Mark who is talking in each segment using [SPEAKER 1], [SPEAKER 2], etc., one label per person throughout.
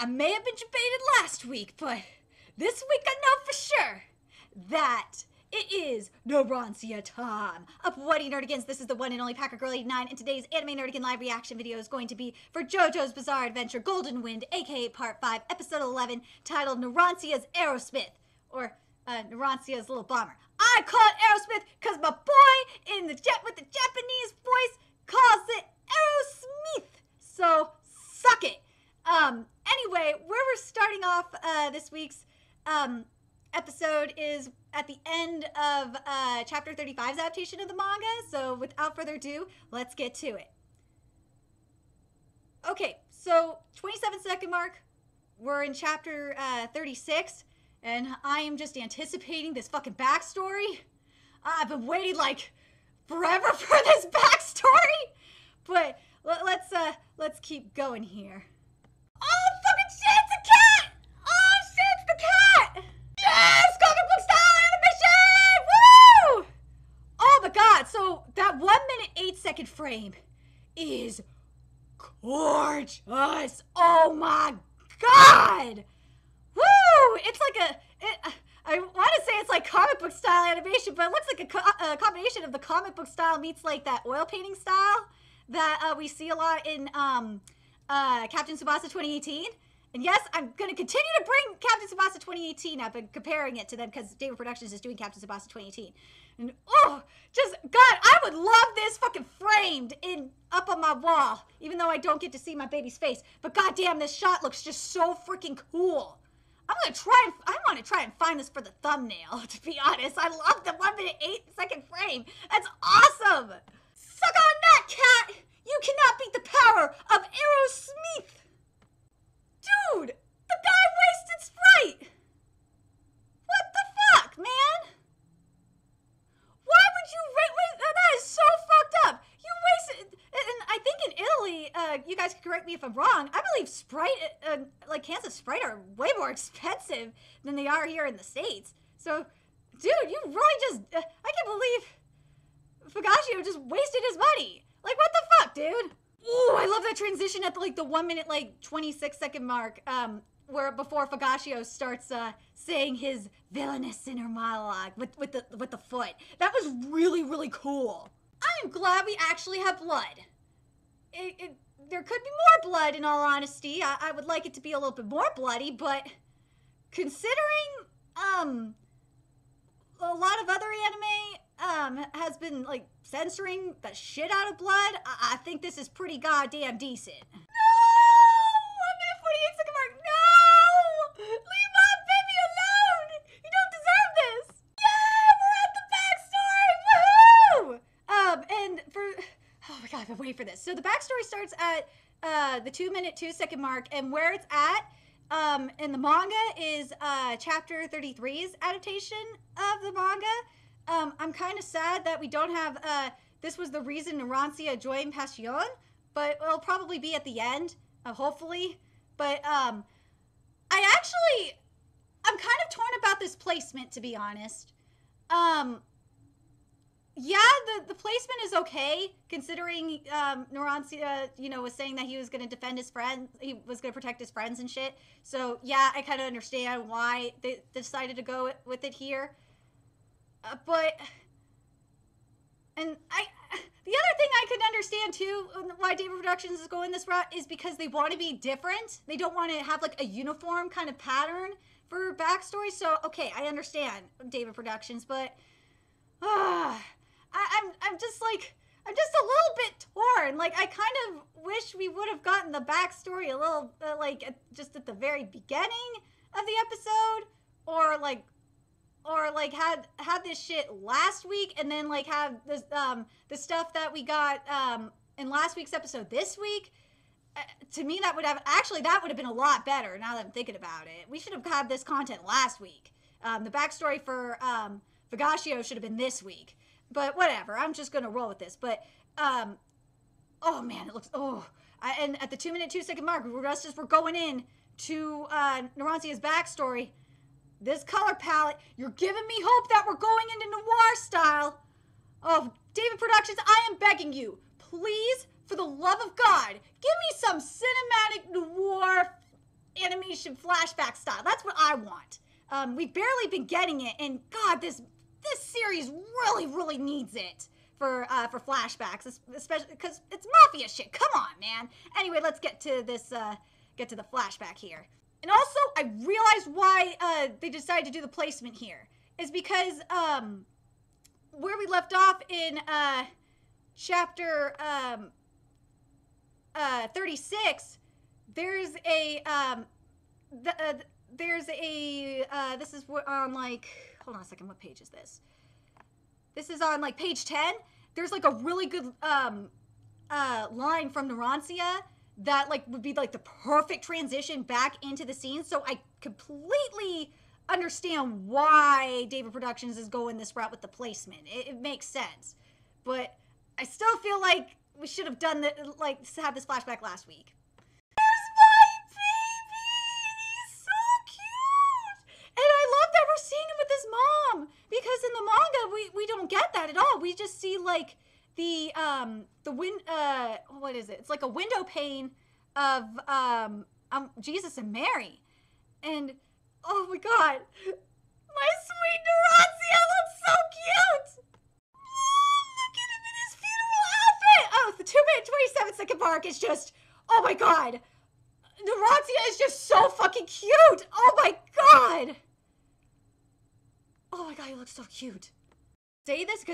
[SPEAKER 1] I may have been debated last week, but this week I know for sure that it is Narancia time. Up Whitey Nerdigans, this is the one and only Packer Girl 89, and today's Anime Nerdigan live reaction video is going to be for JoJo's Bizarre Adventure Golden Wind, aka Part 5, Episode 11, titled Narancia's Aerosmith, or Narancia's Little Bomber. I call it Aerosmith because my boy in the jet with the Japanese voice calls it Aerosmith. So, suck it. Anyway, where we're starting off this week's episode is at the end of Chapter 35's adaptation of the manga. So, without further ado, let's get to it. Okay, so 27-second mark. We're in Chapter 36. And I am just anticipating this fucking backstory. I've been waiting like forever for this backstory. But let's keep going here. Oh fucking shit, it's a cat! Oh shit, it's the cat! Yes, comic book style animation! Woo! Oh my god, so that 1 minute 8-second frame is gorgeous. Oh my god! Woo! It's like I want to say it's like comic book style animation, but it looks like a combination of the comic book style meets like that oil painting style that we see a lot in Captain Tsubasa 2018. And yes, I'm going to continue to bring Captain Tsubasa 2018 up and comparing it to them because David Productions is doing Captain Tsubasa 2018. And oh, just, God, I would love this fucking framed up on my wall, even though I don't get to see my baby's face. But goddamn, this shot looks just so freaking cool. I want to try and find this for the thumbnail, to be honest. I love the 1 minute 8-second frame. That's awesome. Suck on that, cat. You cannot beat the power of Aerosmith. Dude, the guy wasted Sprite. What the fuck, man? Why would you wait? That is so fucked up. You wasted, and I think in Italy, you guys can correct me if I'm wrong, I believe Sprite, like cans of Sprite are way more expensive than they are here in the States. So, dude, you really just, I can't believe Fugashio just wasted his money. Like, what the fuck, dude? Ooh, I love that transition at the 1 minute, 26-second mark, where before Fugashio starts, saying his villainous inner monologue with the foot. That was really, really cool. I am glad we actually have blood. There could be more blood, in all honesty. I would like it to be a little bit more bloody, but considering, a lot of other anime, has been, censoring the shit out of blood, I think this is pretty goddamn decent. No! I'm at a 48-second mark. No! Leave my baby alone! You don't deserve this! Yeah! We're at the backstory! Woohoo! And for... Oh my god, I've been waiting for this. So the backstory starts at the 2 minute 2-second mark, and where it's at in the manga is Chapter 33's adaptation of the manga. I'm kind of sad that we don't have, this was the reason Narancia joined Passion, but it'll probably be at the end, hopefully. But I'm kind of torn about this placement, to be honest. Yeah, the placement is okay, considering Narancia, was saying that he was going to defend his friends, he was going to protect his friends and shit. So, yeah, I kind of understand why they decided to go with it here. The other thing I could understand, too, why David Productions is going this route is because they want to be different. They don't want to have, a uniform kind of pattern for backstory. So, okay, I understand David Productions, but... I'm just a little bit torn. I kind of wish we would have gotten the backstory a little, just at the very beginning of the episode, or had this shit last week, and then have this the stuff that we got in last week's episode this week. To me, that would have been a lot better. Now that I'm thinking about it, we should have had this content last week. The backstory for Fugashio should have been this week. But whatever, I'm just gonna roll with this. But, oh man, it looks, and at the 2 minute 2-second mark, we're going in to Narancia's backstory. This color palette, you're giving me hope that we're going into noir style. Oh, David Productions, I am begging you, please, for the love of God, give me some cinematic noir animation flashback style. That's what I want. We've barely been getting it, and God, this series really needs it for flashbacks, especially because it's mafia shit. Come on, man. Anyway, let's get to this. Get to the flashback here. And also, I realized why they decided to do the placement here is because where we left off in chapter 36, there's a this is on like, hold on a second, what page is this? This is on like page 10. There's like a really good line from Narancia that like would be like the perfect transition back into the scene. So I completely understand why David Productions is going this route with the placement. It makes sense. But I still feel like we should have done have this flashback last week. There's my baby! He's so cute! And I love that we're seeing him with his mom, because in the manga we don't get that at all. We just see like what is it? It's like a window pane of Jesus and Mary. And oh my God, my sweet Narancia looks so cute! Look at him in his funeral outfit! Oh, the 2-minute 27-second mark is just, oh my God. Narancia is just so fucking cute! Oh my God! Oh my God, he looks so cute. Say this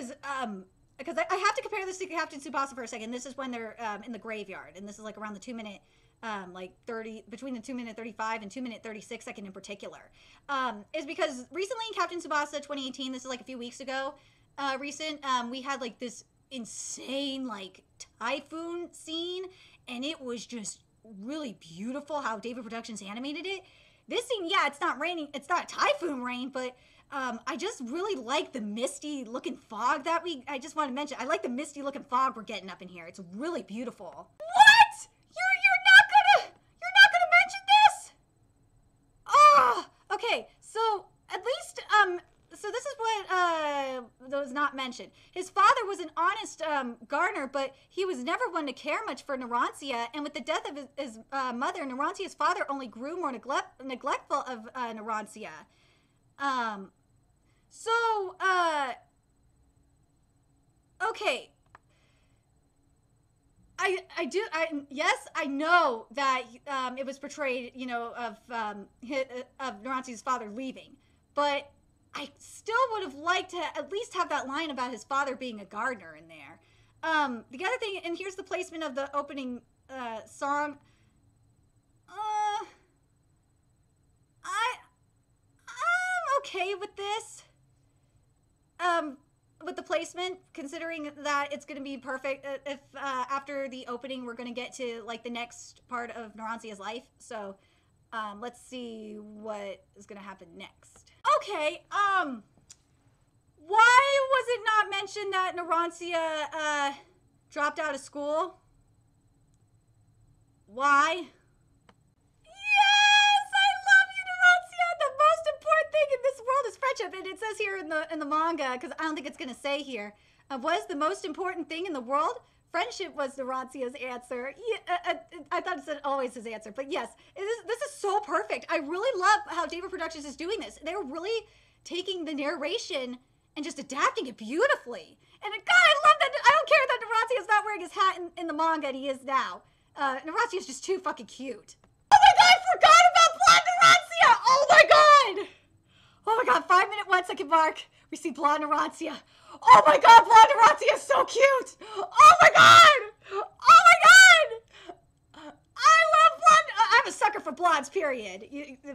[SPEAKER 1] because I have to compare this to Captain Tsubasa for a second. This is when they're in the graveyard, and this is like around the 2-minute, between the 2-minute 35 and 2-minute 36 second in particular. Is because recently in Captain Tsubasa 2018, this is like a few weeks ago, we had like this insane like typhoon scene, and it was just really beautiful how David Productions animated it. This scene, yeah, it's not raining, it's not typhoon rain, but I just really like the misty looking fog that I just want to mention. I like the misty looking fog we're getting up in here. It's really beautiful. What? You're not gonna mention this? Oh, okay. So at least, so this is what was not mentioned. His father was an honest gardener, but he was never one to care much for Narancia. And with the death of his mother, Narancia's father only grew more neglectful of Narancia. Okay. Yes, I know that it was portrayed, you know, of Narancia's father leaving, but I still would have liked to at least have that line about his father being a gardener in there. The other thing, and here's the placement of the opening song. I'm okay with this. With the placement, considering that it's going to be perfect if after the opening we're going to get to like the next part of Narancia's life. So let's see what is going to happen next. Okay, why was it not mentioned that Narancia dropped out of school? Why? In this world is friendship, and it says here in the manga, because I don't think it's gonna say here, was the most important thing in the world? Friendship was Narancia's answer. Yeah, I thought it said always his answer, but yes, this is so perfect. I really love how David Productions is doing this. They're really taking the narration and just adapting it beautifully. And God, I love that. I don't care that Narancia's not wearing his hat in the manga, and he is now. Narancia's just too fucking cute. Oh my God, I forgot about Blonde Narancia! Oh my God! Oh my God, 5-minute 1-second mark. We see Blonde Narancia. Oh my God, Blonde Narancia is so cute. Oh my God. Oh my God. I love blonde. I'm a sucker for blondes, period.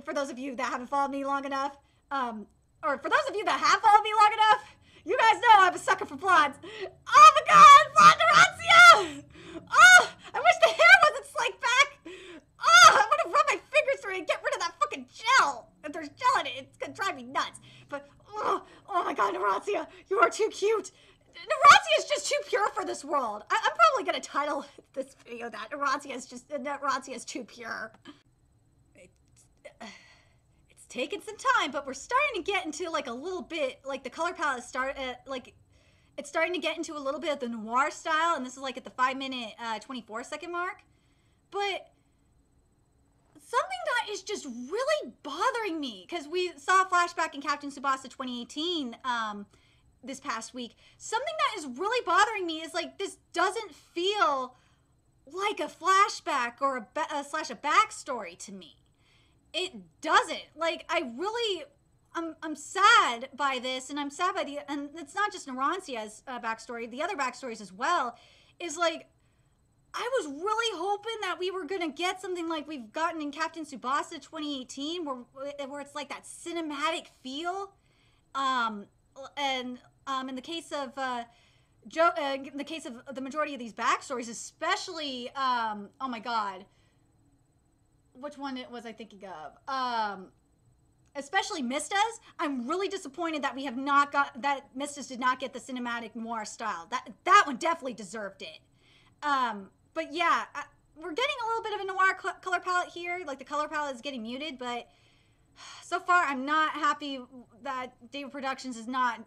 [SPEAKER 1] For those of you that haven't followed me long enough, or for those of you that have followed me long enough, you guys know I'm a sucker for blondes. Oh my God, Blonde Narancia. Oh, I wish the hair wasn't slicked back. Oh, I want to run my fingers through it and get rid of that fucking gel. If there's gel in it, it's gonna drive me nuts. But, oh my God, Narancia, you are too cute. Narancia is just too pure for this world. I'm probably gonna title this video that Narancia is too pure. It's taken some time, but we're starting to get into like a little bit, like the color palette it's starting to get into a little bit of the noir style, and this is like at the 5-minute 24-second mark. But something that is just really bothering me, because we saw a flashback in Captain Tsubasa 2018 this past week. Something that is really bothering me is like, this doesn't feel like a flashback or a backstory to me. It doesn't. Like, I'm sad by this, and I'm sad by and it's not just Narancia's backstory, the other backstories as well, is like, I was really hoping that we were going to get something like we've gotten in Captain Tsubasa 2018, where it's like that cinematic feel. And in the case of in the case of the majority of these backstories, especially, oh my god, which one was I thinking of? Especially Mista's, I'm really disappointed that we have not got, that Mista's did not get the cinematic noir style. That one definitely deserved it. But yeah, we're getting a little bit of a noir color palette here. Like, the color palette is getting muted, but so far I'm not happy that David Productions is not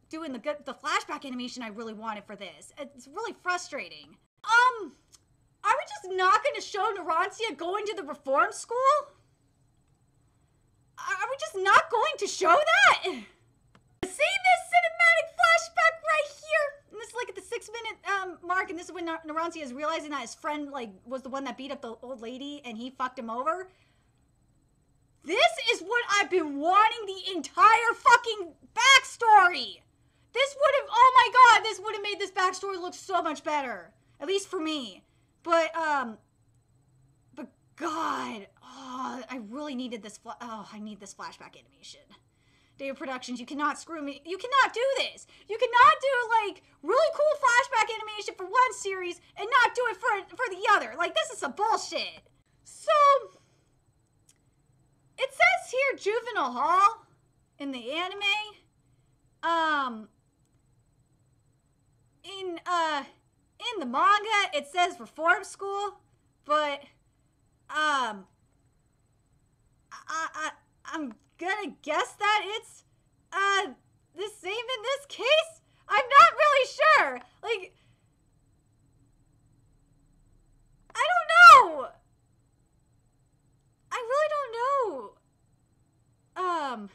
[SPEAKER 1] doing the flashback animation I really wanted for this. It's really frustrating. Are we just not going to show Narancia going to the reform school? Are we just not going to show that? See this cinematic flashback right here? And this is like at the 6-minute mark, and this is when Narancia is realizing that his friend like was the one that beat up the old lady and he fucked him over. This is what I've been wanting the entire fucking backstory. This would have, oh my god, this would have made this backstory look so much better. At least for me. But god, oh, I really needed this, I need this flashback animation. David Productions, you cannot screw me. You cannot do this. You cannot do, like, really cool flashback animation for one series and not do it for the other. Like, this is some bullshit. So, it says here Juvenile Hall in the anime. In the manga, it says Reform School, but, I'm gonna guess that it's, the same in this case? I'm not really sure. Like, I don't know. I really don't know.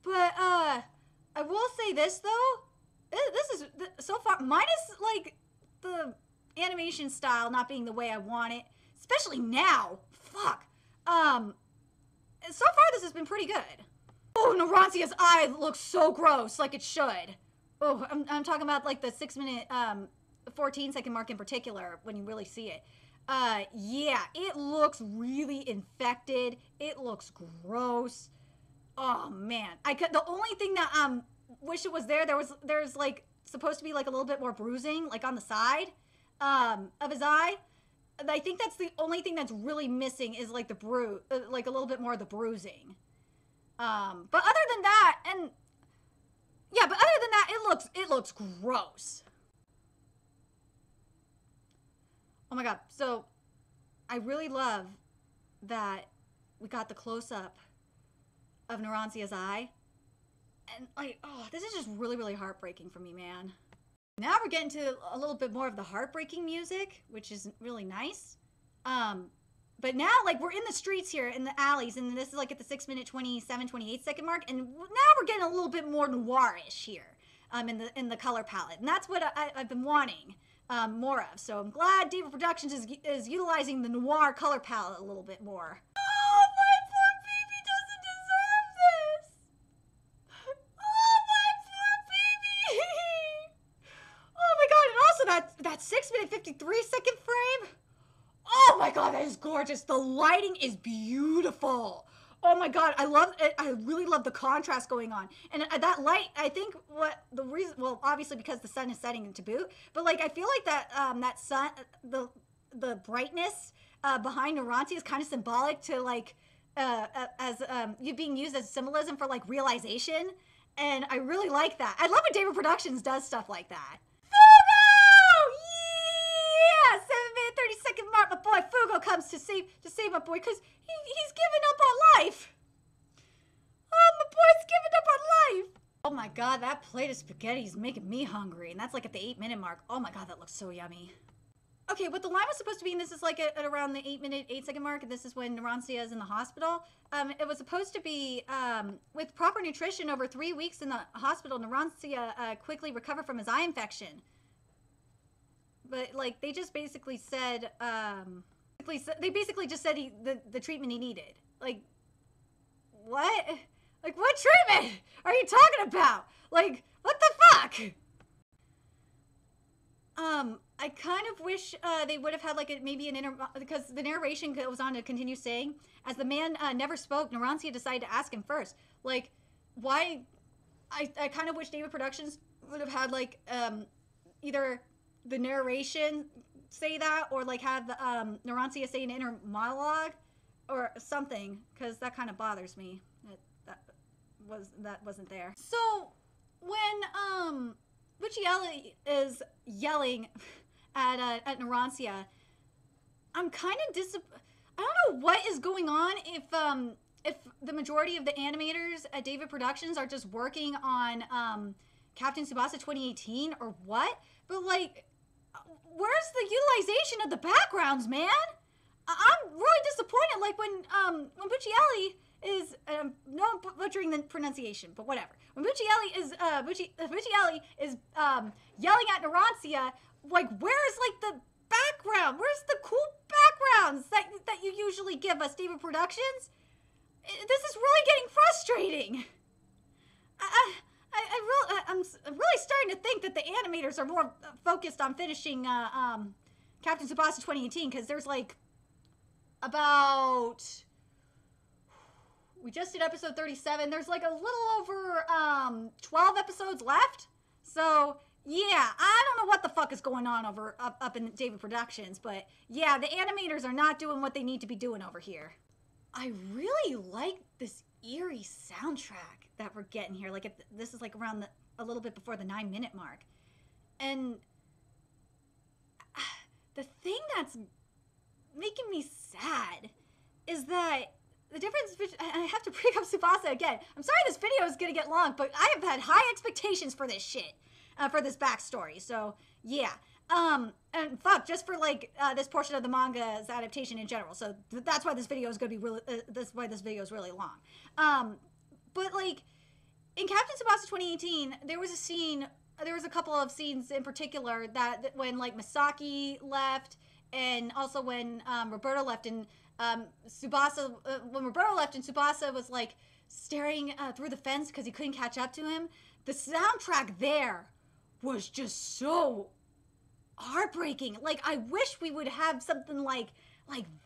[SPEAKER 1] But, I will say this, though. This is, so far, minus, like, the animation style not being the way I want it, especially now. Fuck. So far, this has been pretty good. Oh, Narancia's eye looks so gross, like it should. Oh, I'm talking about, like, the 6-minute, 14-second mark in particular, when you really see it. Yeah, it looks really infected. It looks gross. Oh, man. The only thing that, wish it was there's, like, supposed to be, like, a little bit more bruising, like, on the side, of his eye. I think that's the only thing that's really missing is, like, the like, a little bit more of the bruising. But other than that, it looks gross. Oh my god, so, I really love that we got the close-up of Narancia's eye. And, like, oh, this is just really, really heartbreaking for me, man. Now we're getting to a little bit more of the heartbreaking music, which is really nice. But now, like, we're in the streets here, in the alleys, and this is, like, at the 6-minute, 27, 28-second mark, and now we're getting a little bit more noirish here, in the color palette. And that's what I've been wanting, more of. So I'm glad David Productions is utilizing the noir color palette a little bit more. Oh, my poor baby doesn't deserve this! Oh, my poor baby! Oh my god, and also that 6-minute, 53-second frame. Oh my god, that is gorgeous. The lighting is beautiful. Oh my god, I love it. I really love the contrast going on. And that light, I think well, obviously because the sun is setting to boot, but like, I feel like that, that sun, the brightness, behind Narancia is kind of symbolic to like, as, you being used as symbolism for like realization. And I really like that. I love when David Productions does stuff like that. Fugo! Yeah! 7-minute, 30-second mark. My boy Fugo comes to save my boy because he's given up on life. Oh, my boy's given up on life. Oh my god, that plate of spaghetti is making me hungry. And that's like at the 8-minute mark. Oh my god, that looks so yummy. Okay, what the line was supposed to be, and this is like at around the 8-minute, 8-second mark, and this is when Narancia is in the hospital. It was supposed to be, with proper nutrition over 3 weeks in the hospital, Narancia quickly recovered from his eye infection. But, like, they just basically said, they basically just said the treatment he needed. Like, what? Like, what treatment are you talking about? Like, what the fuck? I kind of wish they would have had like maybe an because the narration goes on to continue saying, as the man never spoke, Narancia decided to ask him first. Like, why? I kind of wish David Productions would have had like either the narration say that or like have the Narancia say an inner monologue or something, because that kind of bothers me. That wasn't there. So when Buccielli is yelling at Narancia, I'm kind of I don't know what is going on if the majority of the animators at David Productions are just working on Captain Tsubasa 2018 or what, but like, where's the utilization of the backgrounds, man? I'm really disappointed. Like when Buccielli is no, I'm butchering the pronunciation, but whatever. When Buccielli is yelling at Narancia, like, where's like the background? Where's the cool backgrounds that you usually give us, David Productions? This is really getting frustrating. I'm really starting to think that the animators are more focused on finishing Captain Tsubasa 2018, because there's like about, we just did episode 37. There's like a little over 12 episodes left. So yeah, I don't know what the fuck is going on up in David Productions, but yeah, the animators are not doing what they need to be doing over here. I really like this eerie soundtrack that we're getting here. Like, this is like around a little bit before the 9-minute mark. And the thing that's making me sad is that the difference between, I have to bring up Tsubasa again. I'm sorry this video is going to get long, but I have had high expectations for this shit, for this backstory. So, yeah. And fuck, just for like this portion of the manga's adaptation in general. So that's why this video is going to be really, that's why this video is really long. But like, in Captain Tsubasa 2018, there was a couple of scenes in particular that when like Misaki left, and also when Roberto left, and Tsubasa, when Roberto left and Tsubasa was like staring through the fence because he couldn't catch up to him, the soundtrack there was just so heartbreaking. Like, I wish we would have something like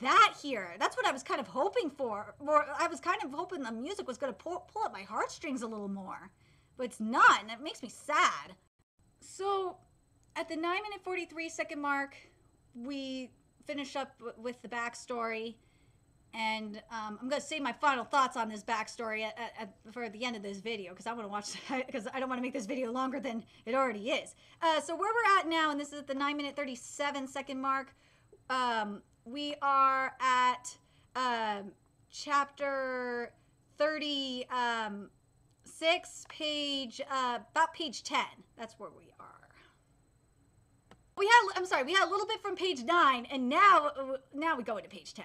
[SPEAKER 1] that here. That's what I was kind of hoping for. Or I was kind of hoping the music was going to pull up my heartstrings a little more. But it's not, and it makes me sad. So, at the 9-minute 43-second mark, we finish up with the backstory. And I'm going to save my final thoughts on this backstory for the end of this video, because I want to watch, because I don't want to make this video longer than it already is. So where we're at now, and this is at the 9-minute 37-second mark, we are at chapter 36, about page 10. That's where we are. We had a little bit from page 9, and now we go into page 10.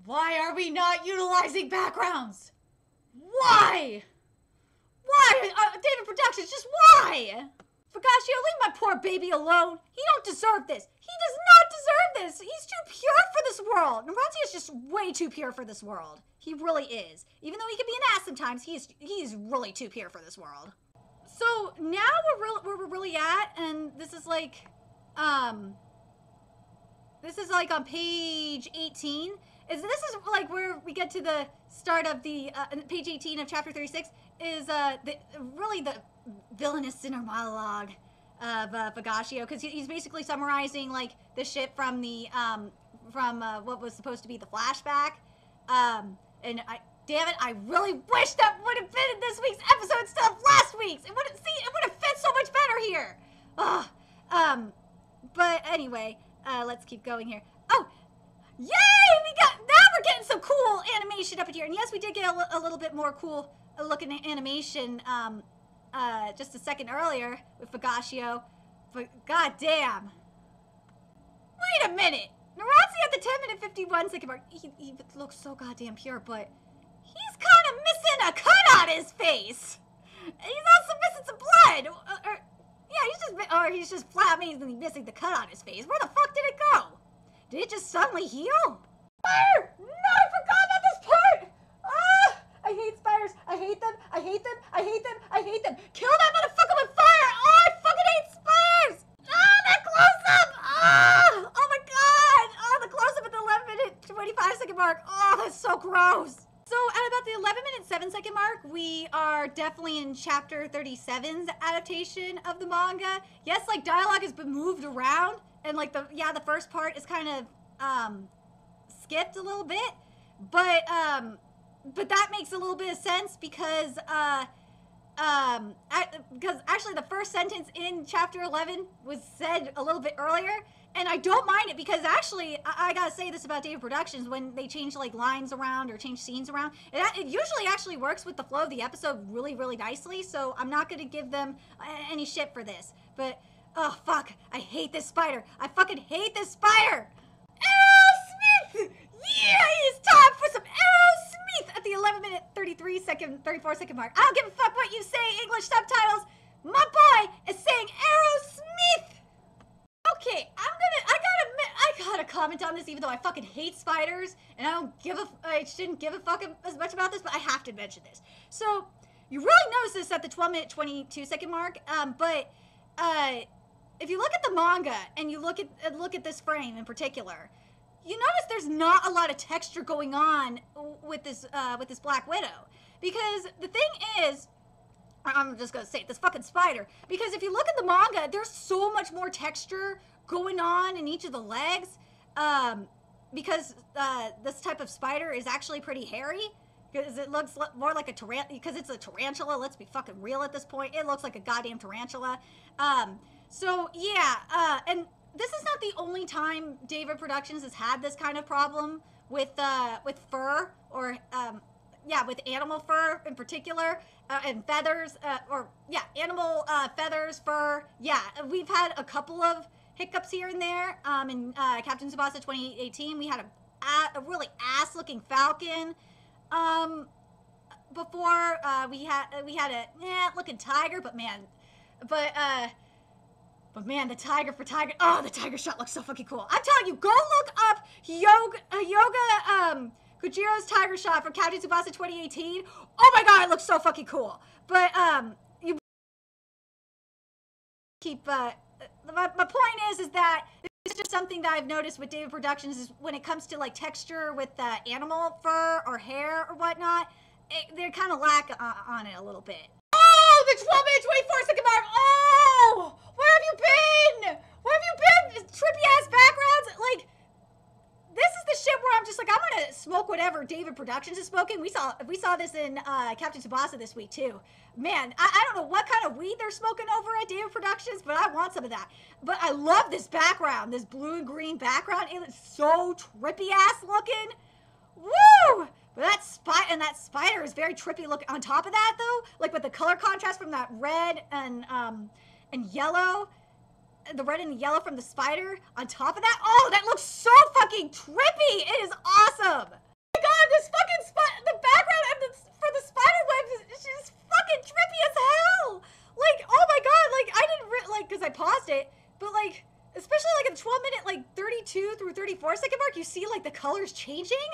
[SPEAKER 1] Why are we not utilizing backgrounds? Why? Why? David Productions, just why? Fugashio, leave my poor baby alone. He don't deserve this. He does not deserve this. He's too pure for this world. Narancia is just way too pure for this world. He really is. Even though he can be an ass sometimes, he's really too pure for this world. So now where we're really at, and this is like on page 18. This is like where we get to the start of the page 18 of chapter 36 is really the villainous inner monologue of Fugashio, because he's basically summarizing like the shit from the what was supposed to be the flashback, and damn it, I really wish that would have been in this week's episode instead of last week's. It would have fit so much better here. Ugh. But anyway, let's keep going here. Oh. Yay! Now we're getting some cool animation up in here. And yes, we did get a little bit more cool looking animation just a second earlier with Fugashio. But goddamn. Wait a minute. Narancia at the 10-minute 51-second mark. He looks so goddamn pure, but he's kind of missing a cut on his face. He's also missing some blood. Yeah, he's just flat amazingly missing the cut on his face. Where the fuck did it go? Did it just suddenly heal? Fire! No, I forgot about this part! Ah! I hate spiders. I hate them. I hate them. I hate them. I hate them. Kill that motherfucker with fire! Oh, I fucking hate spiders! Ah, that close-up! Ah! Oh my god! Oh, the close-up at the 11-minute 25-second mark. Oh, that's so gross. So at about the 11-minute 7-second mark, we are definitely in chapter 37's adaptation of the manga. Yes, like dialogue has been moved around, and like the first part is kind of skipped a little bit, but that makes a little bit of sense because actually the first sentence in chapter 11 was said a little bit earlier. And I don't mind it because actually, I gotta say this about David Productions, when they change like lines around or change scenes around, it usually actually works with the flow of the episode really, really nicely. So I'm not gonna give them any shit for this. But, oh fuck, I hate this spider. I fucking hate this spider. Aerosmith! Yeah, it's time for some Aerosmith at the 11-minute 34-second mark. I don't give a fuck what you say, English subtitles. My boy is saying Aerosmith. Okay, I gotta comment on this, even though I fucking hate spiders, and I shouldn't give a fuck as much about this, but I have to mention this. So, you really notice this at the 12-minute 22-second mark, but if you look at the manga, and you look at this frame in particular, you notice there's not a lot of texture going on with this Black Widow. Because the thing is, I'm just gonna say it, this fucking spider. Because if you look at the manga, there's so much more texture going on in each of the legs. Because this type of spider is actually pretty hairy. Because it looks more like a tarantula. Because it's a tarantula, let's be fucking real at this point. It looks like a goddamn tarantula. So yeah, and this is not the only time David Productions has had this kind of problem with fur or with animal fur in particular, and feathers, animal feathers, fur. Yeah, we've had a couple of hiccups here and there. In Captain Tsubasa 2018, we had a really ass-looking falcon. Before we had a looking tiger, but man, the tiger for tiger. Oh, the tiger shot looks so fucking cool. I'm telling you, go look up Yoga Kojiro's tiger shot from Captain Tsubasa 2018. Oh my god, it looks so fucking cool. But you keep my point is that it's just something that I've noticed with David Productions is when it comes to like texture with animal fur or hair or whatnot, they kind of lack on it a little bit. Oh, the 12-minute 24-second mark. Oh, where have you been? Where have you been? Trippy ass backgrounds. Like, this is the shit where I'm just like, I'm gonna smoke whatever David Productions is smoking. We saw this in Captain Tsubasa this week too. Man, I don't know what kind of weed they're smoking over at David Productions, but I want some of that. But I love this background, this blue and green background. It looks so trippy ass looking. Woo! But that spider is very trippy looking. On top of that though, like with the color contrast from that red and yellow. The red and the yellow from the spider on top of that. Oh, that looks so fucking trippy. It is awesome. Oh my god, this fucking the background for the spider web is just fucking trippy as hell. Like, oh my god, like I didn't because I paused it, but like especially like in the 12-minute like 32 through 34-second mark, you see like the colors changing.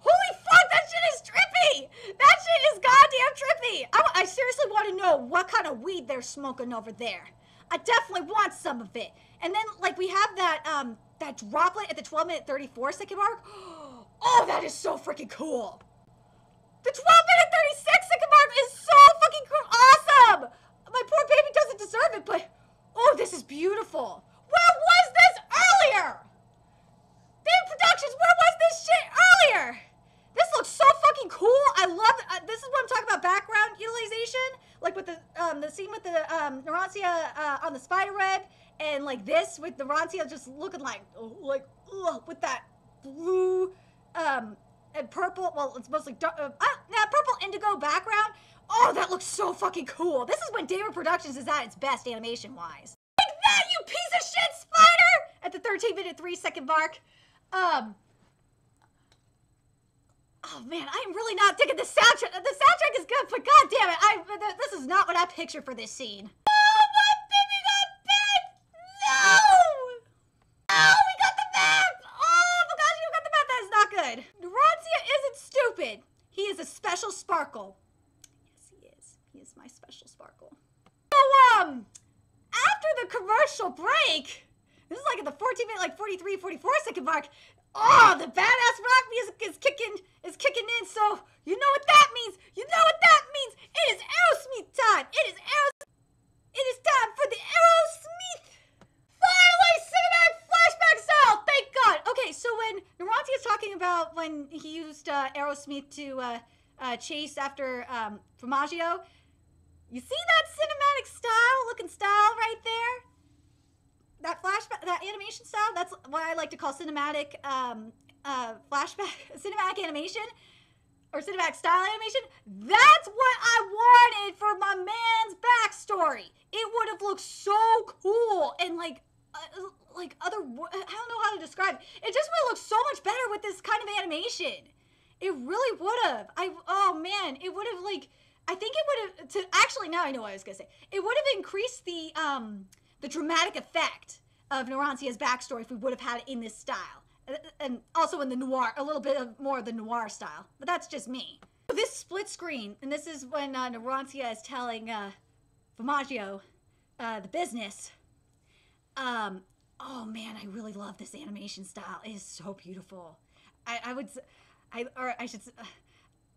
[SPEAKER 1] Holy fuck, that shit is trippy. That shit is goddamn trippy. I seriously want to know what kind of weed they're smoking over there. I definitely want some of it. And then, like, we have that droplet at the 12-minute 34-second mark. Oh, that is so freaking cool. The 12-minute 36-second mark is so fucking awesome. My poor baby doesn't deserve it, but, oh, this is beautiful. Where was this earlier? David Productions, where was this shit earlier? This looks so fucking cool. I love it. This is what I'm talking about, background utilization. Like with the scene with the Narancia on the spider web, and like this with the Narancia just looking like with that blue and purple. Well, it's mostly purple indigo background. Oh, that looks so fucking cool. This is when David Productions is at its best animation wise. Like that, you piece of shit spider! At the 13-minute 3-second mark. Oh man, I am really not digging the soundtrack. The soundtrack is good, but god damn it, this is not what I pictured for this scene. Oh, my baby got bit! No! Oh, we got the map! Oh my gosh, you got the map. That is not good. Narancia isn't stupid. He is a special sparkle. Yes, he is. He is my special sparkle. So, after the commercial break, this is like at the 14-minute, like 43, 44-second mark. Oh, the badass rock music is kicking in. So you know what that means. You know what that means. It is Aerosmith time. It is time for the Aerosmith. Finally, cinematic flashback style. Thank God. Okay, so when Narancia is talking about when he used Aerosmith to chase after Formaggio, you see that cinematic looking style right there? That flashback, that animation style, that's what I like to call cinematic flashback, cinematic animation, or cinematic style animation. That's what I wanted for my man's backstory. It would have looked so cool and like other, I don't know how to describe it. It just would have looked so much better with this kind of animation. It really would have. Oh man, it would have I think it would have, actually now I know what I was gonna say. It would have increased the dramatic effect of Narancia's backstory if we would have had it in this style. And also in the noir, a little bit more of the noir style. But that's just me. This split screen, and this is when Narancia is telling Formaggio the business. Oh man, I really love this animation style. It is so beautiful. I should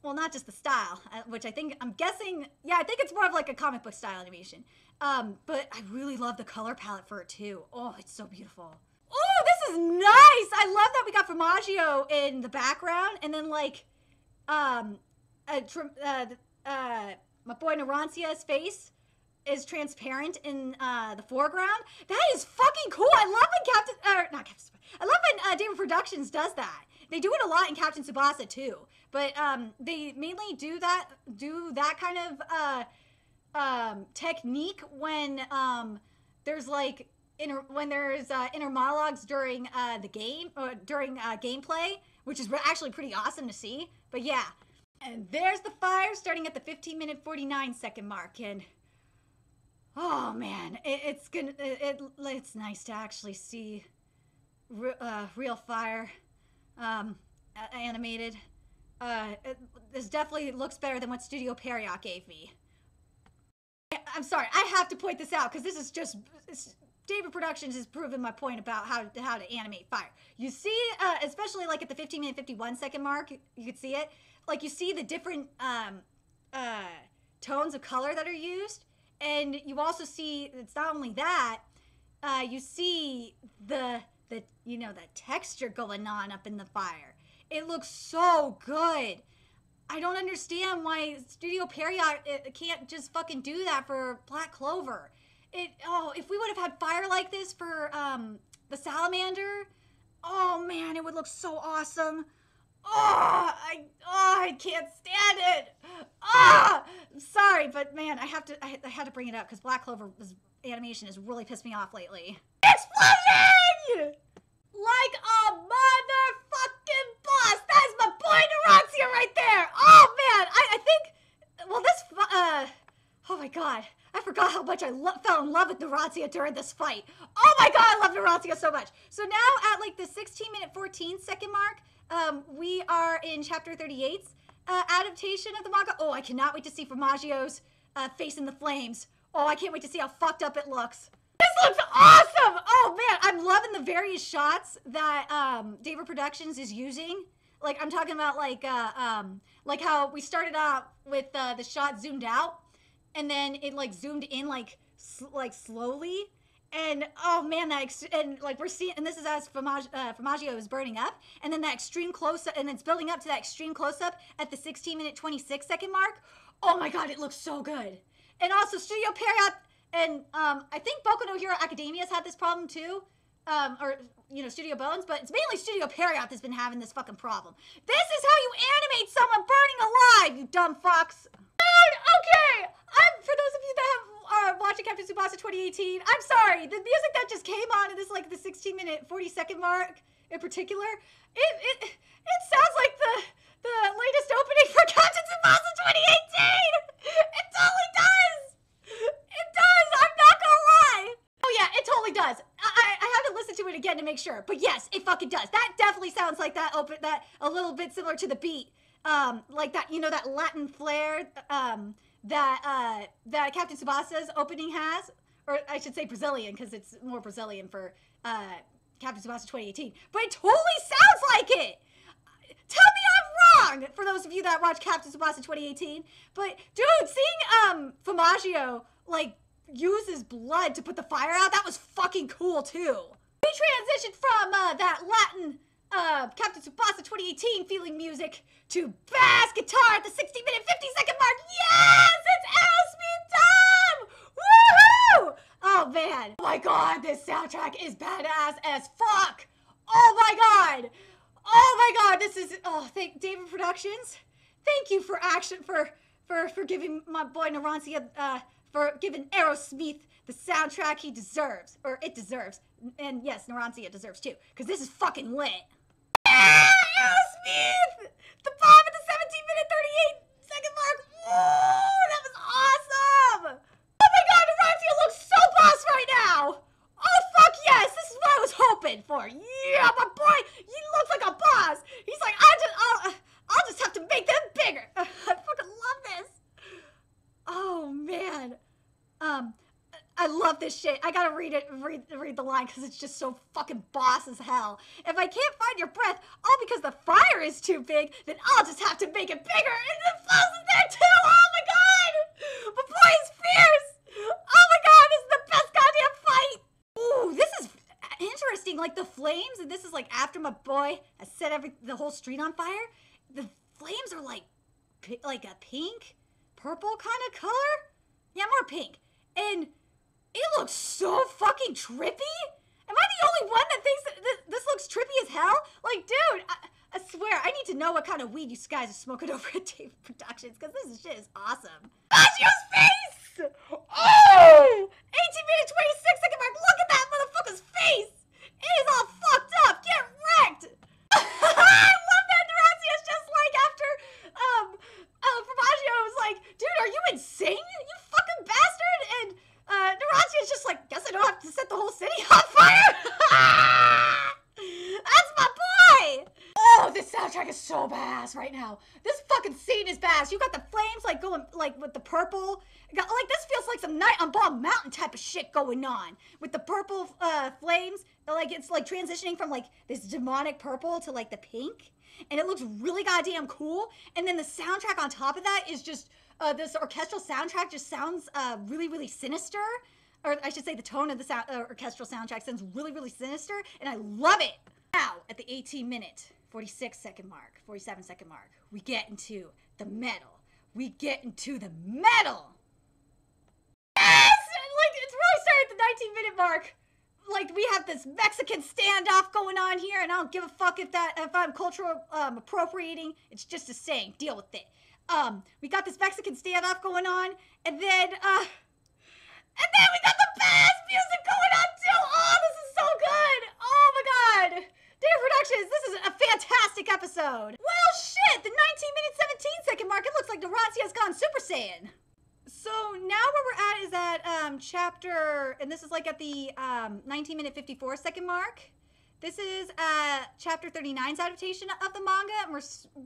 [SPEAKER 1] well, not just the style, which I'm guessing, yeah, I think it's more of like a comic book style animation. But I really love the color palette for it too. Oh, it's so beautiful. Oh, this is nice. I love that we got Formaggio in the background, and then like, my boy Narancia's face is transparent in the foreground. That is fucking cool. I love when I love when David Productions does that. They do it a lot in Captain Tsubasa too, but they mainly do that kind of technique when there's like inner monologues during the game or during gameplay, which is actually pretty awesome to see. But yeah, and there's the fire starting at the 15-minute 49-second mark, and oh man, it's nice to actually see real fire. Animated. This definitely looks better than what Studio Period gave me. I'm sorry, I have to point this out because this is just David Productions has proven my point about how to animate fire. You see, especially like at the 15-minute 51-second mark, you could see it. Like you see the different tones of color that are used, and you also see it's not only that. You see the texture going on up in the fire. It looks so good. I don't understand why Studio Period can't just fucking do that for Black Clover. If we would have had fire like this for the Salamander, oh man, it would look so awesome. I can't stand it. I'm sorry, but man, I had to bring it up because Black Clover's animation has really pissed me off lately. Explosion! Like a motherfucking boss. That is my boy Narancia right there. Oh man, I think, well this, oh my god. I forgot how much I fell in love with Narancia during this fight. Oh my god, I love Narancia so much. So now at like the 16-minute 14-second mark, we are in chapter 38's adaptation of the manga. Oh, I cannot wait to see Formaggio's face in the flames. Oh, I can't wait to see how fucked up it looks. This looks awesome! Oh man, I'm loving the various shots that David Productions is using. Like I'm talking about like how we started out with the shot zoomed out, and then it like zoomed in like slowly, and oh man, and like we're seeing, and this is as Formaggio is burning up, and then that extreme close up, and it's building up to that extreme close up at the 16-minute 26-second mark. Oh my god, it looks so good. And also Studio Period. And I think Boku no Hero Academia's had this problem too, or Studio Bones, but it's mainly Studio Period that's been having this fucking problem. This is how you animate someone burning alive, you dumb fucks. Dude, okay, for those of you that have watched watching Captain Tsubasa 2018. I'm sorry, the music that just came on in this, like, the 16-minute, 40-second mark in particular, it sounds like the latest opening for Captain Tsubasa 2018! It totally does! It does! I'm not gonna lie! Oh yeah, it totally does. I have to listen to it again to make sure, but yes, it fucking does. That definitely sounds like that a little bit similar to the beat. Like that, you know, that Latin flair, that Captain Tsubasa's opening has, or I should say Brazilian, because it's more Brazilian for, Captain Tsubasa 2018, but it totally sounds like it! Tell me I'm wrong, for those of you that watch Captain Tsubasa 2018, but dude, seeing, Famaggio, like, use his blood to put the fire out, that was fucking cool too. We transitioned from, that Latin, Captain Tsubasa 2018 feeling music to bass guitar at the 60-minute, 50-second mark. Yes! It's Aerosmith time! Woohoo! Oh man. Oh my god, this soundtrack is badass as fuck! Oh my god! Oh my god, this is, thank David Productions. Thank you for giving my boy Narancia, for giving Aerosmith the soundtrack he deserves, or it deserves. And yes, Narancia deserves too, because this is fucking lit. Aerosmith! The bomb at the 17-minute, 38-second mark. Whoa, that was awesome! Oh my god, Narancia looks so boss right now! Oh fuck yes, this is what I was hoping for. Yeah, my boy, he looks like a boss. He's like, I'll just have to make them bigger. I fucking love this. Oh man. I love this shit. I gotta read the line because it's just so fucking boss as hell. If I can't find your breath, all because the fire is too big, then I'll just have to make it bigger. And the flows is there too. Oh my god! My boy is fierce. Oh my god, this is the best goddamn fight. Ooh, this is interesting. Like the flames, and this is like after my boy has set the whole street on fire. The flames are like a pink, purple kind of color. Yeah, more pink. And it looks so fucking trippy. Am I the only one that thinks that this looks trippy as hell? Like, dude, I swear, I need to know what kind of weed you guys are smoking over at David Productions, because this shit is awesome. Maggio's face! Oh! 18-minute, 26-second mark. Look at that motherfucker's face! It is all fucked up. Get wrecked! I love that Narancia's just like after, Famaggio was like, dude, are you insane? You fucking bastard! And, Narancia's just like, guess I don't have to set the whole city on fire! That's my boy! Oh, this soundtrack is so badass right now. This fucking scene is badass. You got the flames, like, going, like, with the purple. Like, this feels like some Night on Bald Mountain type of shit going on. With the purple, flames. Like, it's, like, transitioning from, like, this demonic purple to, like, the pink. And it looks really goddamn cool. And then the soundtrack on top of that is just, this orchestral soundtrack just sounds, really, really sinister. Or I should say the tone of the orchestral soundtrack sounds really, really sinister. And I love it. Now, at the 18-minute, 46-second mark, 47-second mark, we get into the metal. We get into the metal. Yes! Like, it's really starting at the 19-minute mark. Like, we have this Mexican standoff going on here, and I don't give a fuck if I'm cultural appropriating. It's just a saying. Deal with it. We got this Mexican standoff going on, and then we got the badass music going on too. Oh, this is so good. Oh my god. Data Productions, this is a fantastic episode. Well, shit, the 19-minute, 17-second mark, it looks like Narancia's gone Super Saiyan. So now where we're at is at chapter, and this is like at the 19-minute, 54-second mark. This is chapter 39's adaptation of the manga, and we're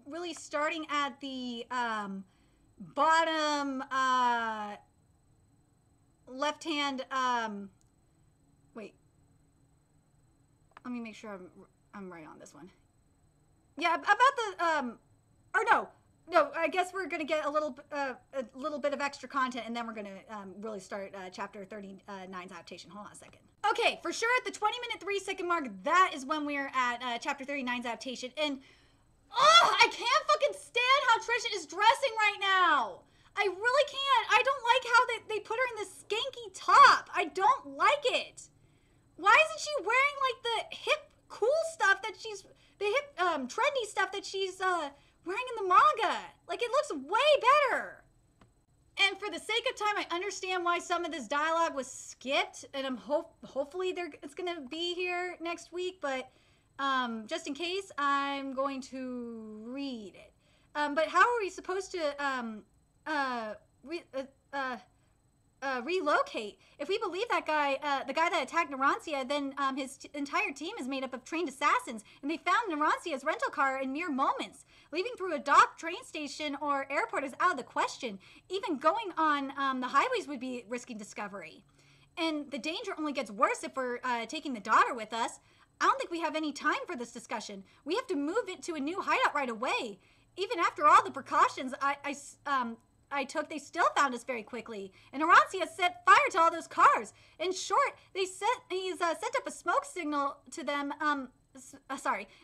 [SPEAKER 1] really starting at the bottom left-hand, wait. Let me make sure I'm right on this one. Yeah, about the, or no, I guess we're gonna get a little bit of extra content, and then we're gonna really start chapter 39's adaptation. Hold on a second. Okay, for sure at the 20-minute, 3-second mark, that is when we're at chapter 39's adaptation, and oh, I can't fucking stand how Trisha is dressing right now. I really can't. I don't like how they put her in this skanky top. I don't like it. Why isn't she wearing like the hip, cool stuff that the hip, trendy stuff that she's wearing in the manga? Like, it looks way better. And for the sake of time, I understand why some of this dialogue was skipped, and hopefully it's gonna be here next week. But just in case, I'm going to read it. But how are we supposed to relocate? If we believe that guy, the guy that attacked Narancia, then his entire team is made up of trained assassins, and they found Narancia's rental car in mere moments. Leaving through a dock, train station, or airport is out of the question. Even going on the highways would be risking discovery. And the danger only gets worse if we're taking the daughter with us. I don't think we have any time for this discussion. We have to move it to a new hideout right away. Even after all the precautions I took, they still found us very quickly. And Narancia set fire to all those cars. In short, he's sent up a smoke signal to them.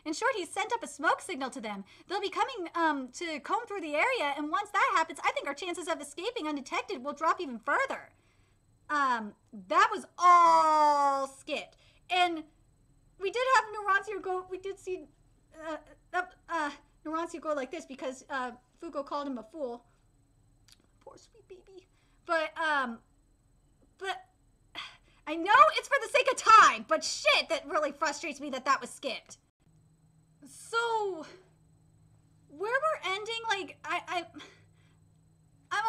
[SPEAKER 1] In short, he sent up a smoke signal to them. They'll be coming to comb through the area, and once that happens, I think our chances of escaping undetected will drop even further. That was all skipped. And we did have Narancia go, we did see Narancia go like this because Fugo called him a fool. Poor sweet baby. But I know it's for the sake of time, but shit, that really frustrates me that was skipped. So, where we're ending, like, I'm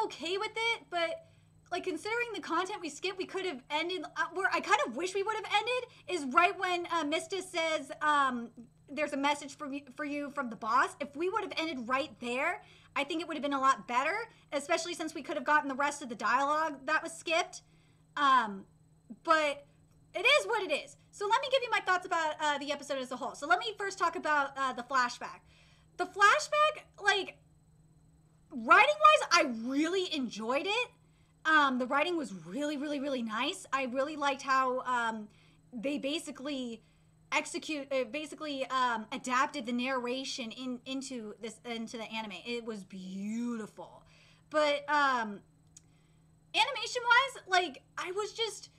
[SPEAKER 1] okay with it, but, like, considering the content we skipped, we could have ended, where I kind of wish we would have ended, is right when Mista says, there's a message for you from the boss. If we would have ended right there, I think it would have been a lot better, especially since we could have gotten the rest of the dialogue that was skipped. But it is what it is. So let me give you my thoughts about the episode as a whole. So let me first talk about the flashback. The flashback, like, writing-wise, I really enjoyed it. The writing was really, really, really nice. I really liked how they basically adapted the narration into the anime. It was beautiful. But animation-wise, like, I was just...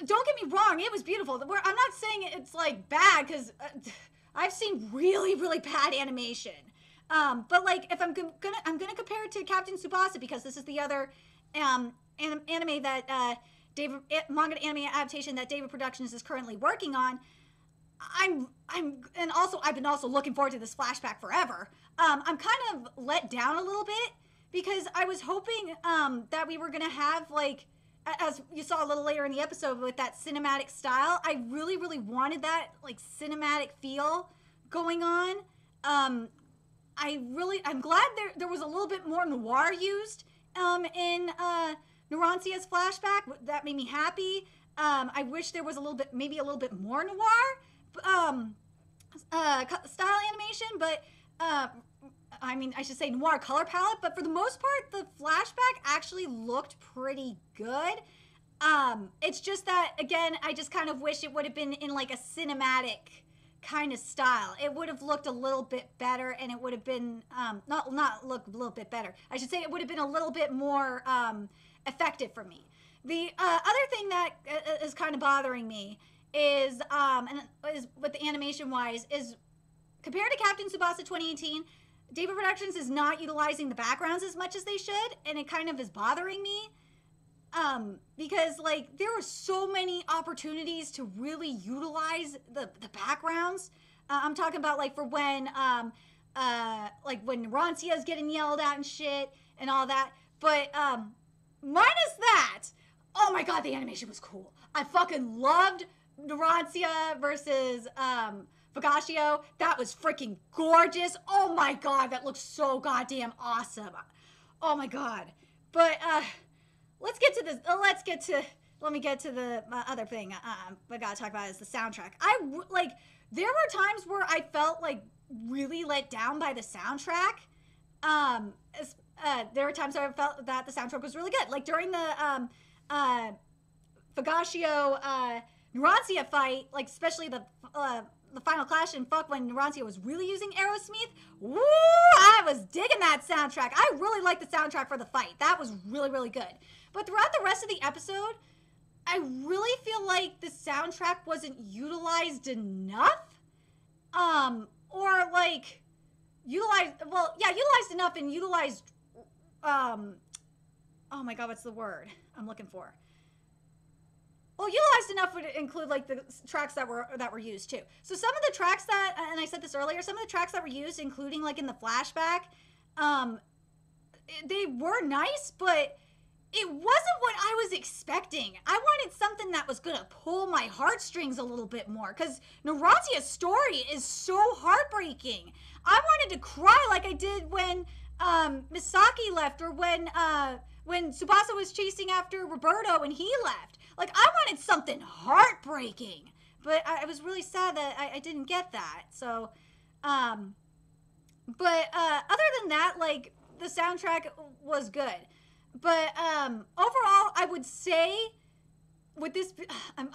[SPEAKER 1] don't get me wrong, it was beautiful. I'm not saying it's, like, bad, because I've seen really, really bad animation. But, like, if I'm gonna compare it to Captain Tsubasa, because this is the other anime that manga anime adaptation that David Productions is currently working on. I've been also looking forward to this flashback forever. I'm kind of let down a little bit because I was hoping that we were gonna have, like, as you saw a little later in the episode with that cinematic style. I really, really wanted that, like, cinematic feel going on. I'm glad there was a little bit more noir used in Narancia's flashback. That made me happy. I wish there was maybe a little bit more noir style animation, but I should say noir color palette, but for the most part, the flashback actually looked pretty good. It's just that, again, I just kind of wish it would have been in, like, a cinematic kind of style. It would have looked a little bit better, and it would have been, not look a little bit better. I should say it would have been a little bit more effective for me. The other thing that is kind of bothering me is with the animation-wise, is compared to Captain Tsubasa 2018, David Productions is not utilizing the backgrounds as much as they should, and it kind of is bothering me. Because, like, there were so many opportunities to really utilize the backgrounds. I'm talking about, like, for when, like, when Narancia is getting yelled at and shit and all that. But, minus that, oh my god, the animation was cool. I fucking loved Narancia versus, Fugatio. That was freaking gorgeous. Oh my god, that looks so goddamn awesome. Oh my god. But, let me get to the other thing I gotta talk about is the soundtrack. There were times where I felt, like, really let down by the soundtrack. There were times where I felt that the soundtrack was really good. Like, during the, Fugatio, Narancia fight, like, especially the final clash in Fuck when Narancia was really using Aerosmith. Woo! I was digging that soundtrack. I really liked the soundtrack for the fight. That was really, really good. But throughout the rest of the episode, I really feel like the soundtrack wasn't utilized enough. Or, like, utilized enough and utilized, oh my god, what's the word I'm looking for? Well, utilized enough would include like the tracks that were used too. So some of the tracks that, and I said this earlier, some of the tracks that were used, including like in the flashback, they were nice, but it wasn't what I was expecting. I wanted something that was gonna pull my heartstrings a little bit more, because Narancia's story is so heartbreaking. I wanted to cry like I did when Misaki left, or when Tsubasa was chasing after Roberto and he left. Like, I wanted something heartbreaking, but I was really sad that I didn't get that. So, but other than that, like, the soundtrack was good. But overall, I would say with this, I'm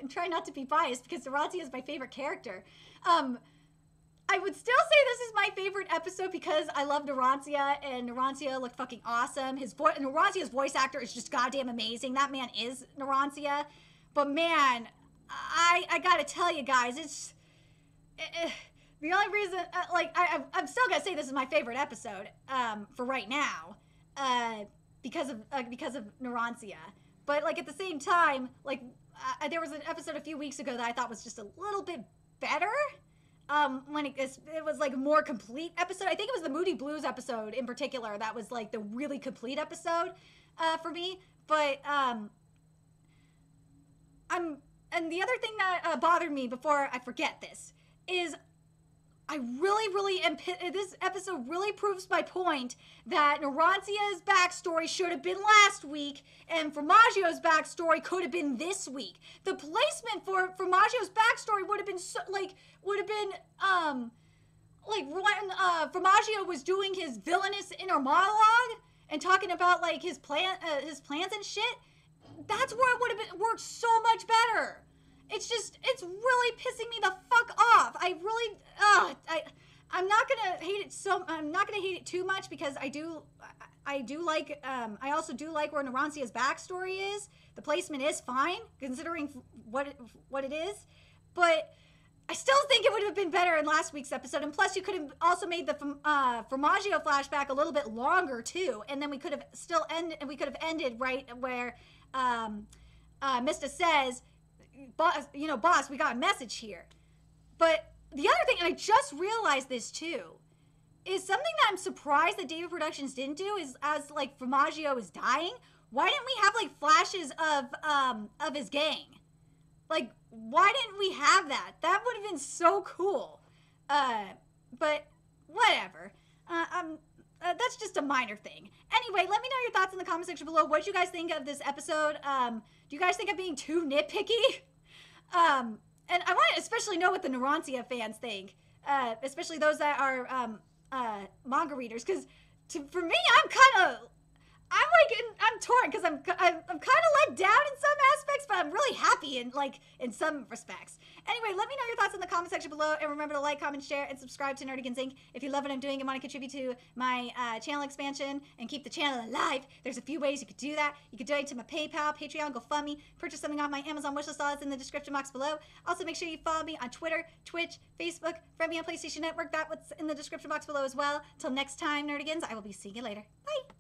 [SPEAKER 1] trying not to be biased because Narancia is my favorite character. I would still say this is my favorite episode because I love Narancia, and Narancia looked fucking awesome. Narancia's voice actor is just goddamn amazing. That man is Narancia. But man, I gotta tell you guys, it's the only reason, I'm still gonna say this is my favorite episode for right now, because of Narancia. But like at the same time, like there was an episode a few weeks ago that I thought was just a little bit better. When it was like a more complete episode. I think it was the Moody Blues episode in particular that was like the really complete episode for me. But and the other thing that bothered me before I forget this is I really am. This episode really proves my point that Narancia's backstory should have been last week, and Formaggio's backstory could have been this week. The placement for Formaggio's backstory would have been like when Formaggio was doing his villainous inner monologue and talking about like his plans and shit. That's where it would have worked so much better. It's really pissing me the fuck off. I'm not gonna hate it I'm not gonna hate it too much because I also do like where Narancia's backstory is. The placement is fine considering what it is, but I still think it would have been better in last week's episode. And plus, you could have also made the Formaggio flashback a little bit longer too, and then we could have ended right where Mista says, boss, we got a message here. But the other thing, and I just realized this too, is something that I'm surprised that David Productions didn't do is as like Formaggio is dying, why didn't we have like flashes of his gang? Like, why didn't we have that? That would have been so cool. But whatever. That's just a minor thing. Anyway, let me know your thoughts in the comment section below. What did you guys think of this episode? Do you guys think I'm being too nitpicky? And I want to especially know what the Narancia fans think, especially those that are manga readers, because for me, I'm torn because I'm kind of let down in some aspects, but I'm really happy in some respects. Anyway, let me know your thoughts in the comment section below, and remember to like, comment, share, and subscribe to Nerdigans Inc. If you love what I'm doing and want to contribute to my channel expansion and keep the channel alive, there's a few ways you could do that. You could donate to my PayPal, Patreon, GoFundMe, purchase something off my Amazon wishlist, all that's in the description box below. Also, make sure you follow me on Twitter, Twitch, Facebook, friend me on PlayStation Network. That's what's in the description box below as well. Till next time, Nerdigans, I will be seeing you later. Bye!